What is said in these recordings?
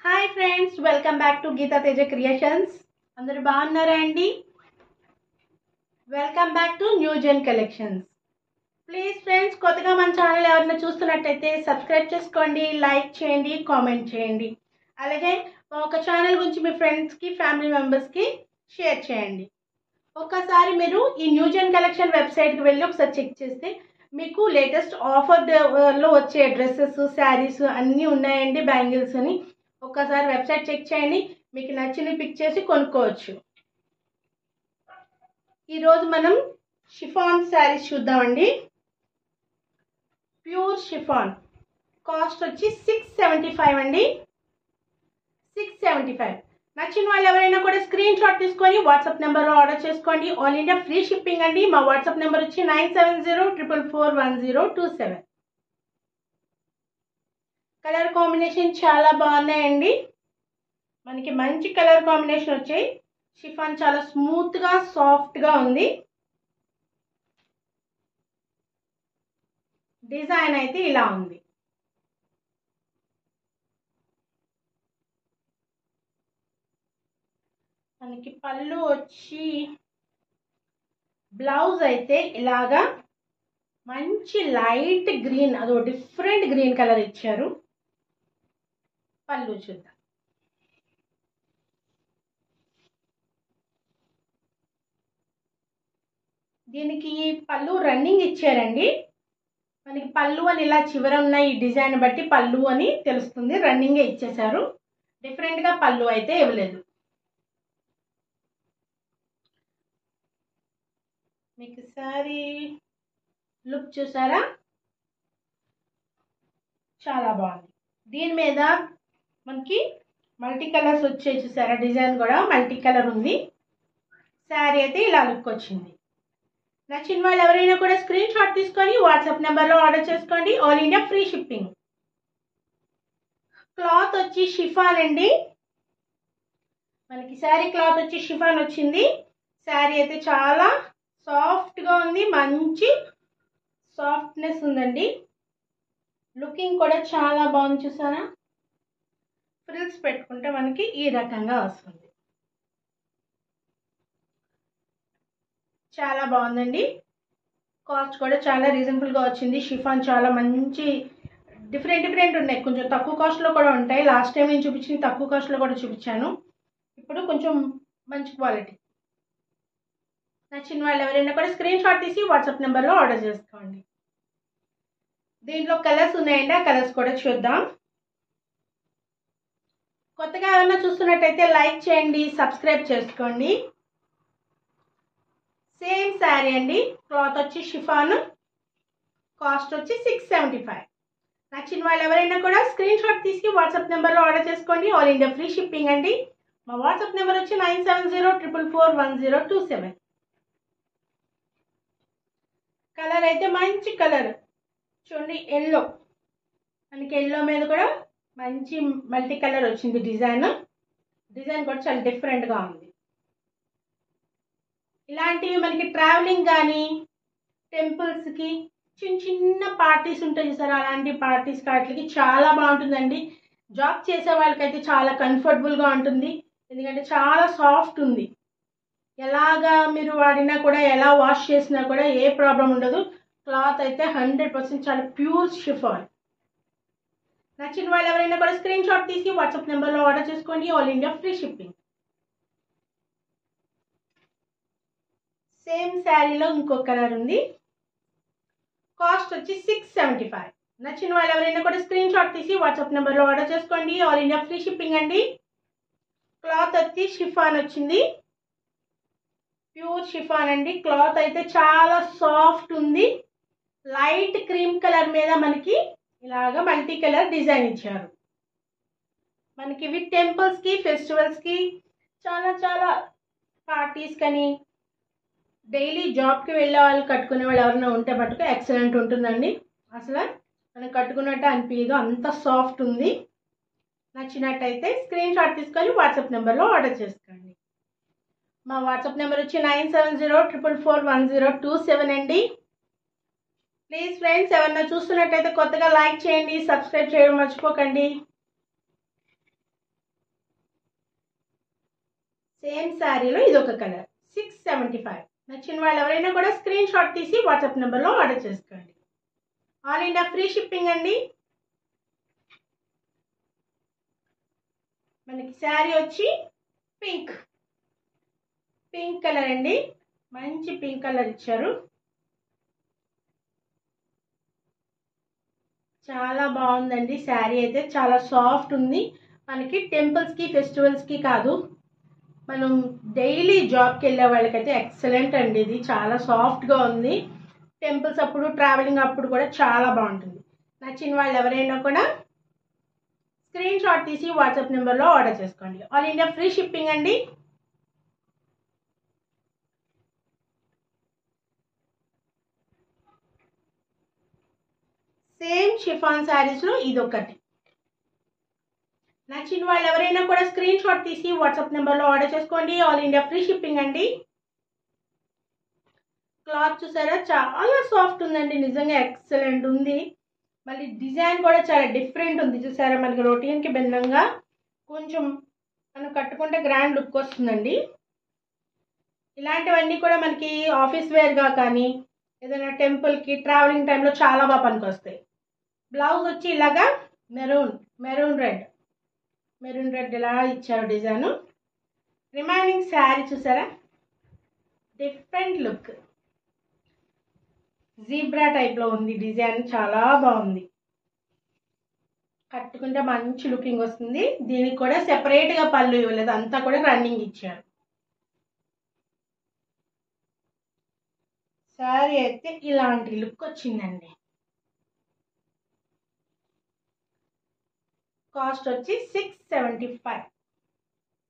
Hi friends, welcome back to Geeta Teja creations. అందరూ బాగున్నారా అండి? Welcome back to new gen collections. Please friends, కొత్తగా మన ఛానల్ ఎవరైనా చూస్తున్నట్టయితే సబ్స్క్రైబ్ చేసుకోండి, లైక్ చేయండి, కామెంట్ చేయండి. అలాగే ఒక ఛానల్ గురించి మీ ఫ్రెండ్స్కి, ఫ్యామిలీ మెంబర్స్కి షేర్ చేయండి. ఒక్కసారి మీరు ఈ న్యూ జెన్ కలెక్షన్ వెబ్సైట్కి వెళ్ళి ఒకసారి చెక్ చేస్తే మీకు లేటెస్ట్ ఆఫర్లో వచ్చే డ్రెస్సెస్, శారీస్ అన్నీ ఉన్నాయండి, బ్యాంగిల్స్ అని. ఒక్కసారి వెబ్సైట్ చెక్ చేయండి, మీకు నచ్చిన పిక్ చేసి కొనుక్కోవచ్చు. ఈరోజు మనం షిఫాన్ శారీస్ చూద్దామండి. ప్యూర్ షిఫాన్ కాస్ట్ వచ్చి 675 అండి. 675. నచ్చిన వాళ్ళు ఎవరైనా కూడా స్క్రీన్ షాట్ తీసుకొని వాట్సాప్ నెంబర్లో ఆర్డర్ చేసుకోండి. ఆల్ ఇండియా ఫ్రీ షిప్పింగ్ అండి. మా వాట్సాప్ నెంబర్ వచ్చి 9704441027. కలర్ కాంబినేషన్ చాలా బాగున్నాయండి. మనకి మంచి కలర్ కాంబినేషన్ వచ్చాయి. షిఫాన్ చాలా స్మూత్గా, సాఫ్ట్గా ఉంది. డిజైన్ అయితే ఇలా ఉంది. మనకి పళ్ళు వచ్చి, బ్లౌజ్ అయితే ఇలాగా మంచి లైట్ గ్రీన్, అదో డిఫరెంట్ గ్రీన్ కలర్ ఇచ్చారు. పళ్ళు చూద్దాం. దీనికి పళ్ళు రన్నింగ్ ఇచ్చారండి. మనకి పళ్ళు అని ఇలా చివర ఉన్న ఈ డిజైన్ బట్టి పళ్ళు అని తెలుస్తుంది. రన్నింగే ఇచ్చేసారు, డిఫరెంట్గా పళ్ళు అయితే ఇవ్వలేదు. మీకు సారీ లుక్ చూసారా, చాలా బాగుంది. దీని మీద మనకి మల్టీ కలర్స్ వచ్చాయి చూసారా, డిజైన్ కూడా మల్టీ కలర్ ఉంది. శారీ అయితే ఇలా లుక్ వచ్చింది. నచ్చిన వాళ్ళు ఎవరైనా కూడా స్క్రీన్ షాట్ తీసుకొని వాట్సాప్ నెంబర్లో ఆర్డర్ చేసుకోండి. All India free shipping. Cloth వచ్చి షిఫాన్ అండి. మనకి శారీ క్లాత్ వచ్చి షిఫాన్ వచ్చింది. శారీ అయితే చాలా సాఫ్ట్గా ఉంది, మంచి సాఫ్ట్నెస్ ఉందండి. లుకింగ్ కూడా చాలా బాగుంది చూసారా. ఫ్రిల్స్ పెట్టుకుంటే మనకి ఈ రకంగా వస్తుంది. చాలా బాగుందండి. కాస్ట్ కూడా చాలా రీజనబుల్గా వచ్చింది. షిఫాన్ చాలా మంచి డిఫరెంట్ ఉన్నాయి. కొంచెం తక్కువ కాస్ట్లో కూడా ఉంటాయి. లాస్ట్ టైం నేను చూపించింది తక్కువ కాస్ట్లో కూడా చూపించాను. ఇప్పుడు కొంచెం మంచి క్వాలిటీ. నచ్చిన వాళ్ళు ఎవరైనా కూడా స్క్రీన్ షాట్ తీసి వాట్సాప్ నెంబర్లో ఆర్డర్ చేసుకోండి. దీంట్లో కలర్స్ ఉన్నాయండి, ఆ కలర్స్ కూడా చూద్దాం. కొత్తగా ఎవరైనా చూస్తున్నట్టయితే లైక్ చేయండి, సబ్స్క్రైబ్ చేసుకోండి. సేమ్ శారీ అండి. క్లాత్ వచ్చి షిఫాన్, కాస్ట్ వచ్చి 675. నచ్చిన వాళ్ళు ఎవరైనా కూడా స్క్రీన్ షాట్ తీసి వాట్సాప్ నెంబర్లో ఆర్డర్ చేసుకోండి. ఆల్ ఇండియా ఫ్రీ షిప్పింగ్ అండి. మా వాట్సాప్ నెంబర్ వచ్చి 9704441027. కలర్ అయితే మంచి కలర్ చూడండి, ఎల్లో. మనకి ఎల్లో మీద కూడా మంచి మల్టీ కలర్ వచ్చింది. డిజైన్ కూడా చాలా డిఫరెంట్గా ఉంది. ఇలాంటివి మనకి ట్రావెలింగ్ కానీ, టెంపుల్స్కి, చిన్న పార్టీస్ ఉంటాయి సార్, అలాంటి పార్టీస్ వాటికి చాలా బాగుంటుందండి. జాబ్ చేసే వాళ్ళకైతే చాలా కంఫర్టబుల్గా ఉంటుంది. ఎందుకంటే చాలా సాఫ్ట్ ఉంది. ఎలాగా మీరు వాడినా కూడా, ఎలా వాష్ చేసినా కూడా ఏ ప్రాబ్లం ఉండదు. క్లాత్ అయితే 100% చాలా ప్యూర్ షిఫాన్. నచ్చిన వాళ్ళు ఎవరైనా కూడా స్క్రీన్ షాట్ తీసి వాట్సాప్ నెంబర్లో ఆర్డర్ చేసుకోండి. All India free shipping. Same శారీలో ఇంకో కలర్ ఉంది. కాస్ట్ వచ్చి 675. నచ్చిన వాళ్ళు ఎవరైనా కూడా స్క్రీన్ షాట్ తీసి వాట్సాప్ నెంబర్లో ఆర్డర్ చేసుకోండి. ఆల్ ఇండియా ఫ్రీ షిప్పింగ్ అండి. క్లాత్ వచ్చి షిఫాన్ వచ్చింది, ప్యూర్ షిఫాన్ అండి. క్లాత్ అయితే చాలా సాఫ్ట్ ఉంది. లైట్ క్రీమ్ కలర్ మీద మనకి ఇలాగా మల్టీ కలర్ డిజైన్ ఇచ్చారు. మనకి ఇవి టెంపుల్స్కి, ఫెస్టివల్స్కి, చాలా పార్టీస్ కానీ, డైలీ జాబ్కి వెళ్ళే వాళ్ళు, కట్టుకునే వాళ్ళు ఎవరైనా ఉంటే మటుకు ఎక్సలెంట్ ఉంటుందండి. అసలు మనం కట్టుకున్నట్టు అనిపించదు, అంత సాఫ్ట్ ఉంది. నచ్చినట్టయితే స్క్రీన్ షాట్ తీసుకొని వాట్సాప్ నెంబర్లో ఆర్డర్ చేసుకోండి. మా వాట్సాప్ నెంబర్ వచ్చి 9704441027 అండి. ప్లీజ్ ఫ్రెండ్స్, ఎవరైనా చూస్తున్నట్టయితే కొత్తగా లైక్ చేయండి, సబ్స్క్రైబ్ చేయడం మర్చిపోకండి. సేమ్ శారీలో ఇదొక కలర్ 675. నచ్చిన వాళ్ళు ఎవరైనా కూడా స్క్రీన్ షాట్ తీసి వాట్సాప్ నెంబర్లో ఆర్డర్ చేసుకోండి. ఆల్ ఇండియా ఫ్రీ షిప్పింగ్ అండి. మనకి శారీ వచ్చి పింక్ కలర్ అండి, మంచి పింక్ కలర్ ఇచ్చారు. చాలా బాగుందండి శారీ అయితే, చాలా సాఫ్ట్ ఉంది. మనకి టెంపుల్స్కి ఫెస్టివల్స్కి కాదు, మనం డైలీ జాబ్కి వెళ్ళే వాళ్ళకైతే ఎక్సలెంట్ అండి. ఇది చాలా సాఫ్ట్గా ఉంది. టెంపుల్స్ అప్పుడు ట్రావెలింగ్ అప్పుడు కూడా చాలా బాగుంటుంది. నచ్చిన వాళ్ళు ఎవరైనా కూడా స్క్రీన్ షాట్ తీసి వాట్సాప్ నెంబర్లో ఆర్డర్ చేసుకోండి. ఆల్ ఇండియా ఫ్రీ షిప్పింగ్ అండి. సేమ్ షిఫాన్ శారీస్లో ఇదొకటి. నచ్చిన వాళ్ళు ఎవరైనా కూడా స్క్రీన్ షాట్ తీసి వాట్సాప్ నెంబర్లో ఆర్డర్ చేసుకోండి. ఆల్ ఇండియా ఫ్రీ షిప్పింగ్ అండి. క్లాత్ చూసారా, చాలా సాఫ్ట్ ఉందండి, నిజంగా ఎక్సలెంట్ ఉంది. మళ్ళీ డిజైన్ కూడా చాలా డిఫరెంట్ ఉంది చూసారా, మనకి రొటీన్కి భిన్నంగా కొంచెం మనం కట్టుకుంటే గ్రాండ్ లుక్ వస్తుందండి. ఇలాంటివన్నీ కూడా మనకి ఆఫీస్ వేర్గా కానీ ఏదైనా టెంపుల్కి ట్రావెలింగ్ టైంలో చాలా బాగా పనికొస్తాయి. బ్లౌజ్ వచ్చి ఇలాగా మెరూన్ రెడ్ ఇలా ఇచ్చారు డిజైన్. రిమైనింగ్ శారీ చూసారా, డిఫరెంట్ లుక్, జీబ్రా టైప్లో ఉంది డిజైన్, చాలా బాగుంది. కట్టుకుంటే మంచి లుకింగ్ వస్తుంది. దీనికి కూడా సెపరేట్గా పళ్ళు ఇవ్వలేదు, అంతా కూడా రన్నింగ్ ఇచ్చారు. శారీ అయితే ఇలాంటి లుక్ వచ్చిందండి. కాస్ట్ వచ్చి 675.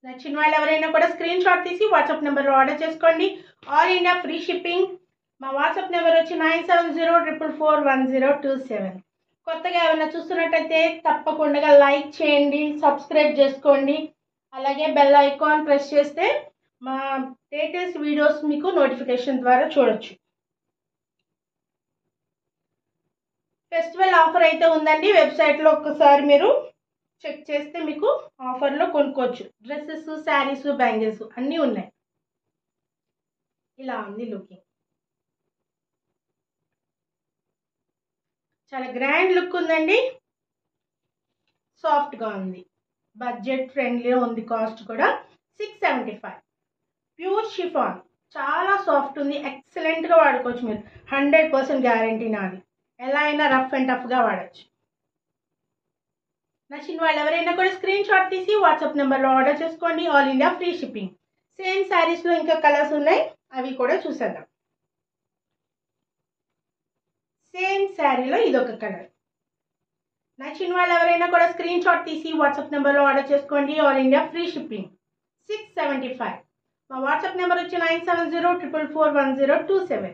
నచ్చిన వాళ్ళు ఎవరైనా కూడా స్క్రీన్ షాట్ తీసి వాట్సాప్ నెంబర్లో ఆర్డర్ చేసుకోండి. All India free shipping. మా వాట్సాప్ నెంబర్ వచ్చి 9704441027. కొత్తగా ఏమైనా చూస్తున్నట్టయితే తప్పకుండా లైక్ చేయండి, సబ్స్క్రైబ్ చేసుకోండి. అలాగే బెల్ ఐకాన్ ప్రెస్ చేస్తే మా లేటెస్ట్ వీడియోస్ మీకు నోటిఫికేషన్ ద్వారా చూడొచ్చు. ఫెస్టివల్ ఆఫర్ అయితే ఉందండి, వెబ్సైట్లో ఒక్కసారి మీరు చెక్ చేస్తే మీకు ఆఫర్లో కొనుక్కోవచ్చు. డ్రెస్సెస్, శారీస్, బ్యాంగిల్స్ అన్నీ ఉన్నాయి. ఇలా ఉంది లుకింగ్, చాలా గ్రాండ్ లుక్ ఉందండి, సాఫ్ట్గా ఉంది, బడ్జెట్ ఫ్రెండ్లీ ఉంది. కాస్ట్ కూడా 675. ప్యూర్ షిఫాన్, చాలా సాఫ్ట్ ఉంది, ఎక్సలెంట్గా వాడుకోవచ్చు మీరు. 100% గ్యారంటీ నాది. ఎలా అయినా రఫ్ అండ్ టఫ్గా వాడచ్చు. నచ్చిన వాళ్ళు ఎవరైనా కూడా స్క్రీన్ షాట్ తీసి వాట్సాప్ నెంబర్లో ఆర్డర్ చేసుకోండి. All India free shipping. Same శారీస్లో ఇంకా కలర్స్ ఉన్నాయి, అవి కూడా చూసేద్దాం. సేమ్ శారీలో ఇదొక కలర్. నచ్చిన వాళ్ళు ఎవరైనా కూడా స్క్రీన్ షాట్ తీసి వాట్సాప్ నెంబర్లో ఆర్డర్ చేసుకోండి. All India free shipping. 675. మా వాట్సాప్ నెంబర్ వచ్చి 9704441027.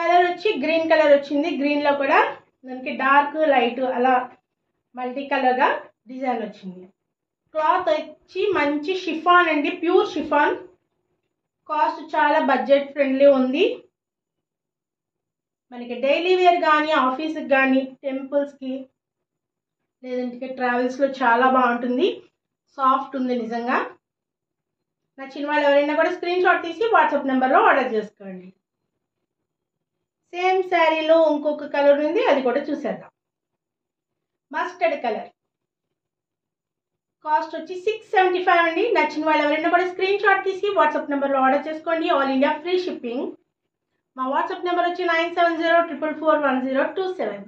కలర్ వచ్చి గ్రీన్ కలర్ వచ్చింది. గ్రీన్లో కూడా మనకి డార్క్ లైట్ అలా మల్టీ కలర్గా డిజైన్ వచ్చింది. క్లాత్ వచ్చి మంచి షిఫాన్ అండి, ప్యూర్ షిఫాన్. కాస్ట్ చాలా బడ్జెట్ ఫ్రెండ్లీ ఉంది. మనకి డైలీ వేర్ కానీ ఆఫీస్కి కానీ టెంపుల్స్కి లేదంటే ట్రావెల్స్లో చాలా బాగుంటుంది. సాఫ్ట్ ఉంది నిజంగా. నచ్చిన వాళ్ళు ఎవరైనా కూడా స్క్రీన్ షాట్ తీసి వాట్సాప్ నెంబర్లో ఆర్డర్ చేసుకోండి. సేమ్ శారీలో ఇంకొక కలర్ ఉంది, అది కూడా చూసేద్దాం. Mustard colour. కాస్ట్ వచ్చి 675 అండి. నచ్చిన వాళ్ళు ఎవరైనా కూడా స్క్రీన్ షాట్ తీసి వాట్సాప్ నెంబర్లో ఆర్డర్ చేసుకోండి. All India free shipping. మా వాట్సాప్ నెంబర్ వచ్చి 9704441027.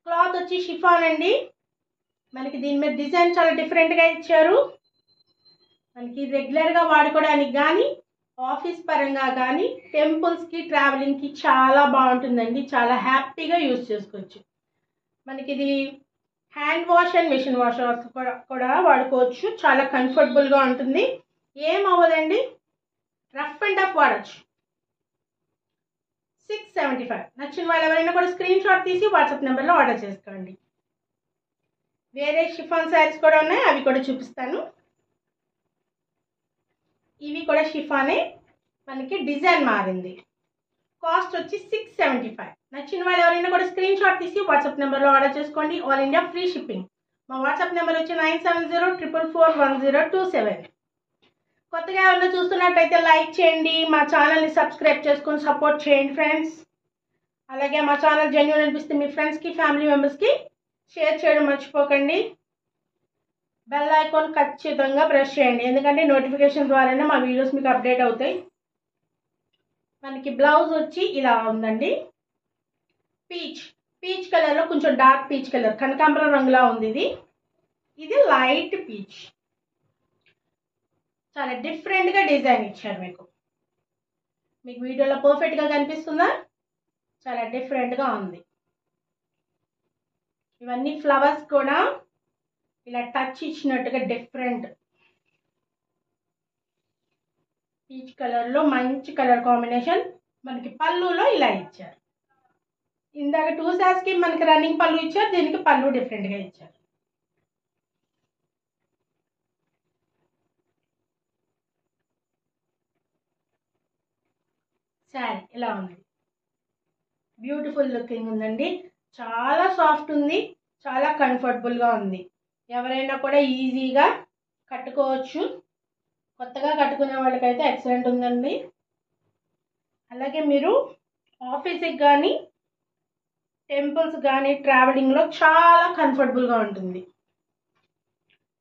క్లాత్ వచ్చి షిఫాన్ అండి. మనకి దీని మీద డిజైన్ చాలా డిఫరెంట్గా ఇచ్చారు. మనకి రెగ్యులర్గా వాడుకోవడానికి కానీ ఆఫీస్ పరంగా కానీ టెంపుల్స్కి ట్రావెలింగ్కి చాలా బాగుంటుందండి. చాలా హ్యాపీగా యూజ్ చేసుకోవచ్చు. మనకి ఇది hand wash and machine wash కూడా వాడుకోవచ్చు. చాలా కంఫర్టబుల్గా ఉంటుంది, ఏం అవ్వదండి, రఫ్ అండ్ టఫ్ వాడచ్చు. 675. నచ్చిన వాళ్ళు ఎవరైనా కూడా స్క్రీన్ షాట్ తీసి వాట్సాప్ నెంబర్లో ఆర్డర్ చేసుకోండి. వేరే షిఫాన్ శారీస్ కూడా ఉన్నాయి, అవి కూడా చూపిస్తాను. ఇవి కూడా షిఫానే, మనకి డిజైన్ మారింది. కాస్ట్ వచ్చి 675. నచ్చిన వాళ్ళు ఎవరైనా కూడా స్క్రీన్ షాట్ తీసి వాట్సాప్ నెంబర్లో ఆర్డర్ చేసుకోండి. All India free shipping. మా వాట్సాప్ నెంబర్ వచ్చి 9704441027. కొత్తగా ఎవరైనా చూస్తున్నట్టయితే లైక్ చేయండి, మా ఛానల్ని సబ్స్క్రైబ్ చేసుకొని సపోర్ట్ చేయండి ఫ్రెండ్స్. అలాగే మా ఛానల్ జెన్యూన్ అనిపిస్తే మీ ఫ్రెండ్స్కి ఫ్యామిలీ మెంబర్స్కి షేర్ చేయడం మర్చిపోకండి. బెల్ ఐకాన్ ఖచ్చితంగా ప్రెస్ చేయండి, ఎందుకంటే నోటిఫికేషన్ ద్వారానే మా వీడియోస్ మీకు అప్డేట్ అవుతాయి. మనకి బ్లౌజ్ వచ్చి ఇలా ఉందండి. పీచ్ కలర్లో కొంచెం డార్క్ పీచ్ కలర్, కనకాంబరం రంగులా ఉంది. ఇది లైట్ పీచ్. చాలా డిఫరెంట్గా డిజైన్ ఇచ్చారు. మీకు వీడియోలో పర్ఫెక్ట్గా కనిపిస్తుందా? చాలా డిఫరెంట్గా ఉంది. ఇవన్నీ ఫ్లవర్స్ కూడా ఇలా టచ్ ఇచ్చినట్టుగా డిఫరెంట్ పీచ్ కలర్లో మంచి కలర్ కాంబినేషన్. మనకి పళ్ళులో ఇలా ఇచ్చారు. ఇందాక 2 సారీస్కి మనకి రన్నింగ్ పళ్ళు ఇచ్చారు, దీనికి పళ్ళు డిఫరెంట్గా ఇచ్చారు. శారీ ఇలా ఉంది, బ్యూటిఫుల్ లుకింగ్ ఉందండి. చాలా సాఫ్ట్ ఉంది, చాలా కంఫర్టబుల్గా ఉంది. ఎవరైనా కూడా ఈజీగా కట్టుకోవచ్చు. కొత్తగా కట్టుకునే వాళ్ళకైతే ఎక్సలెంట్ ఉందండి. అలాగే మీరు ఆఫీస్కి కానీ టెంపుల్స్ కానీ ట్రావెలింగ్లో చాలా కంఫర్టబుల్గా ఉంటుంది.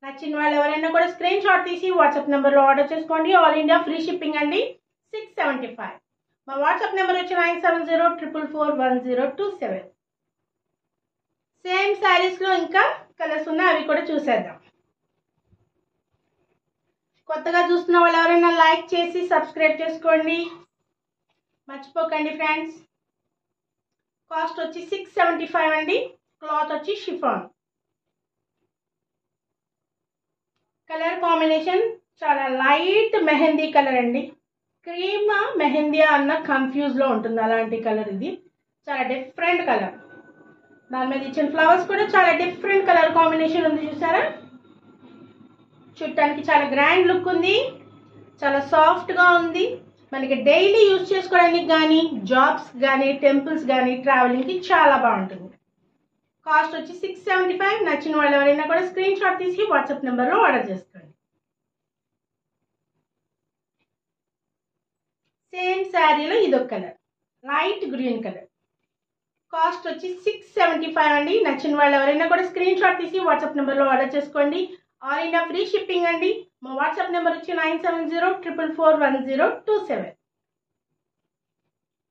నచ్చిన వాళ్ళు ఎవరైనా కూడా స్క్రీన్ షాట్ తీసి వాట్సాప్ నెంబర్లో ఆర్డర్ చేసుకోండి. ఆల్ ఇండియా ఫ్రీ షిప్పింగ్ అండి. 675. మా వాట్సాప్ నెంబర్ వచ్చి 9704441027. సేమ్ శారీస్లో ఇంకా కలర్స్ ఉన్నాయి, అవి కూడా చూసేద్దాం. కొత్తగా చూస్తున్న వాళ్ళు ఎవరైనా లైక్ చేసి సబ్స్క్రైబ్ చేసుకోండి మర్చిపోకండి ఫ్రెండ్స్. కాస్ట్ వచ్చి 675 అండి. క్లాత్ వచ్చి షిఫాన్. కలర్ కాంబినేషన్ చాలా లైట్ మెహందీ కలర్ అండి. క్రీమ్ మెహందీ అన్న కన్ఫ్యూజ్లో ఉంటుంది అలాంటి కలర్. ఇది చాలా డిఫరెంట్ కలర్. దాని మీద ఇచ్చిన ఫ్లవర్స్ కూడా చాలా డిఫరెంట్ కలర్ కాంబినేషన్ ఉంది, చూసారా? చూడటానికి చాలా గ్రాండ్ లుక్ ఉంది, చాలా సాఫ్ట్గా ఉంది. మనకి డైలీ యూజ్ చేసుకోవడానికి కానీ, జాబ్స్ కానీ, టెంపుల్స్ కానీ, ట్రావెలింగ్కి చాలా బాగుంటుంది. కాస్ట్ వచ్చి 675. నచ్చిన వాళ్ళు ఎవరైనా కూడా స్క్రీన్ షాట్ తీసి వాట్సాప్ నెంబర్లో ఆర్డర్ చేసుకోండి. సేమ్ శారీలో ఇదొక colour, light green colour. Cost వచ్చి 675 అండి. నచ్చిన వాళ్ళు ఎవరైనా కూడా స్క్రీన్ షాట్ తీసి వాట్సాప్ నెంబర్లో ఆర్డర్ చేసుకోండి. ఆల్ ఇండియా ఫ్రీ షిప్పింగ్ అండి. మా వాట్సాప్ నెంబర్ వచ్చి 9704441027.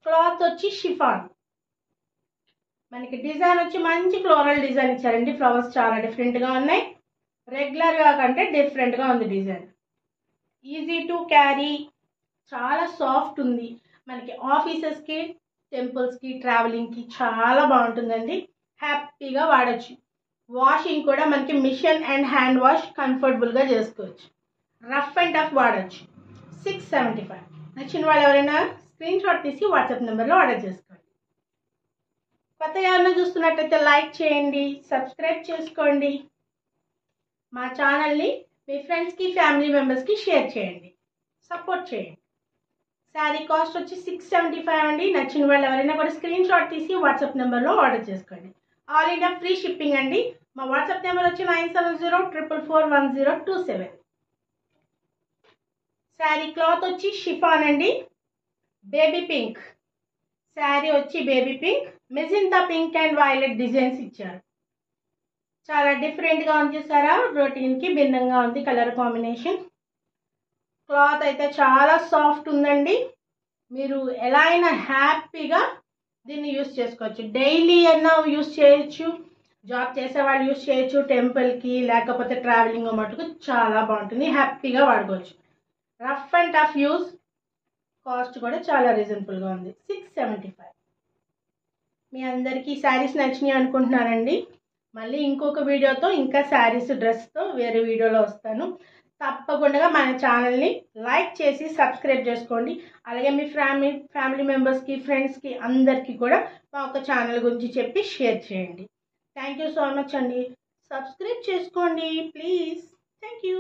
క్లాత్ వచ్చి షిఫాన్. మనకి డిజైన్ వచ్చి మంచి ఫ్లోరల్ డిజైన్ ఇచ్చారండి. ఫ్లవర్స్ చాలా డిఫరెంట్గా ఉన్నాయి, రెగ్యులర్గా కంటే డిఫరెంట్గా ఉంది డిజైన్. ఈజీ టు క్యారీ, చాలా సాఫ్ట్ ఉంది. మనకి ఆఫీసెస్కి, టెంపుల్స్కి, ట్రావెలింగ్కి చాలా బాగుంటుందండి. హ్యాపీగా వాడచ్చు. వాషింగ్ కూడా మనకి మిషన్ అండ్ హ్యాండ్ వాష్ కంఫర్టబుల్గా చేసుకోవచ్చు. రఫ్ అండ్ టఫ్ వాడచ్చు. 675. నచ్చిన వాళ్ళు ఎవరైనా స్క్రీన్ షాట్ తీసి వాట్సాప్ నెంబర్లో ఆర్డర్ చేసుకోండి. కొత్తగా ఎవరైనా చూస్తున్నట్టయితే లైక్ చేయండి, సబ్స్క్రైబ్ చేసుకోండి. మా ఛానల్ని మీ ఫ్రెండ్స్కి, ఫ్యామిలీ మెంబర్స్కి షేర్ చేయండి, సపోర్ట్ చేయండి. శారీ కాస్ట్ వచ్చి 675 అండి. నచ్చిన వాళ్ళు ఎవరైనా కూడా స్క్రీన్ షాట్ తీసి వాట్సాప్ నెంబర్లో ఆర్డర్ చేసుకోండి. ఆల్ ఇండియా ఫ్రీ షిప్పింగ్ అండి. మా వాట్సాప్ నెంబర్ వచ్చి 9704441027. శారీ క్లాత్ వచ్చి షిఫాన్ అండి. బేబీ పింక్ శారీ వచ్చి baby pink, magenta pink and violet designs ఇచ్చారు. చాలా డిఫరెంట్గా ఉంది, చూసారా? రొటీన్కి భిన్నంగా ఉంది కలర్ కాంబినేషన్. క్లాత్ అయితే చాలా సాఫ్ట్ ఉందండి. మీరు ఎలా అయినా హ్యాపీగా దీన్ని యూస్ చేసుకోవచ్చు. డైలీ అయినా యూస్ చేయొచ్చు, జాబ్ చేసే వాళ్ళు యూస్ చేయొచ్చు, టెంపుల్కి లేకపోతే ట్రావెలింగ్ మటుకు చాలా బాగుంటుంది, హ్యాపీగా వాడుకోవచ్చు. Rough and tough use. Cost కూడా చాలా రీజనబుల్గా ఉంది, 675. మీ అందరికీ శారీస్ నచ్చినాయి అనుకుంటున్నానండి. మళ్ళీ ఇంకొక వీడియోతో, ఇంకా శారీస్ డ్రెస్తో వేరే వీడియోలో వస్తాను. తప్పకుండా మన ఛానల్ని లైక్ చేసి సబ్స్క్రైబ్ చేసుకోండి. అలాగే మీ ఫ్యామిలీ మెంబర్స్కి, ఫ్రెండ్స్కి అందరికీ కూడా మా ఒక ఛానల్ గురించి చెప్పి షేర్ చేయండి. థ్యాంక్ యూ సో మచ్ అండి. సబ్స్క్రైబ్ చేసుకోండి ప్లీజ్. Thank you.